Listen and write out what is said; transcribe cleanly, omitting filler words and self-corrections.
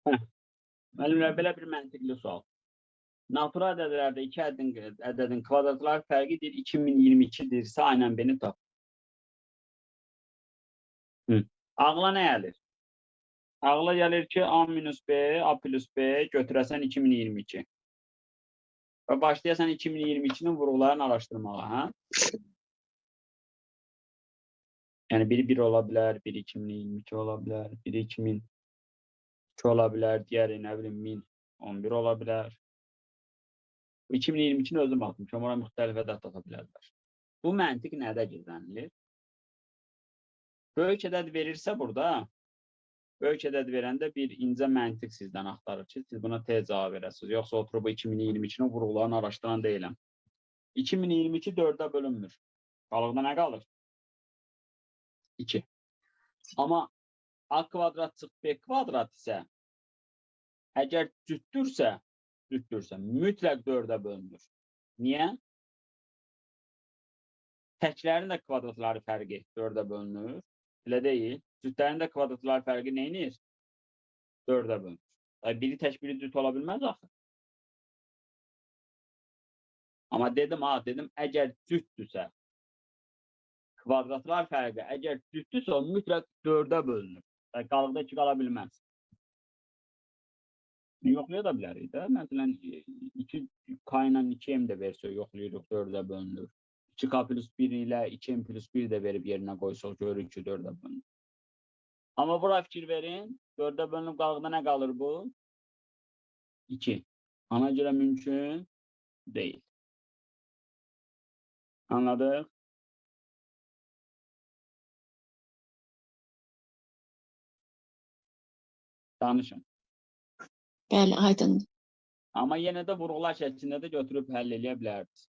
Heh, müəllimlər, belə bir məntiqli sual. Natural ədədlərdə iki ədədin kvadratlar fərqidir 2022-dirsə, A ilə B-ni tap. Ağla nə gəlir? Ağla gəlir ki, A minus B, A plus B götürəsən 2022. Və başlayasan 2022-nin vurğularını araşdırmağa, hə? Yəni biri 1 ola bilər, biri 2022 ola bilər, biri 2002 ola bilər, digəri nə bilim 1011 ola bilər. 2022-ni özüm atmışam, ora müxtəlif ədəd tapa bilərlər. Bu məntiq nədə gizlənilir? Böyük ədəd verirsə burada, böyük ədəd verəndə bir incə məntiq sizdən axtarır ki, siz buna tez cavab verəsiniz. Yoxsa oturub 2022-nin vurğularını araşdıran deyiləm. 2022 4-ə bölünmür. Qalıqda nə qalır? 2. Amma A kvadrat çıx B kvadrat isə əgər cütdürsə, mütləq 4-ə bölünür. Niyə? Təklərin də kvadratları fərqi 4-ə bölünür. Elə deyil. Cütlərin də kvadratları fərqi neyinir? 4-ə bölünür. Biri tək, biri cüt ola bilməz axı. Amma dedim, əgər cütdürsə, kvadratlar fərqi əgər cütdürsə, o mütləq 4-ə bölünür. Qalıqda 2 qala bilməz. Yoxlaya da bilərik də. Məsələn, 2K ilə 2M də versə yoxlayırıq, 4-ə bölünür. 2K plus 1 ilə 2M plus 1 də verib yerinə qoysaq, görürük ki, 4-ə bölünür. Amma bura fikir verin, 4-ə bölünüb qalıqda nə qalır bu? 2. Ona görə mümkün deyil. Anladıq? Danışın. Bəli, aydındır. Amma yenə də vurğular şəklində də götürüb həll eləyə bilərdiniz.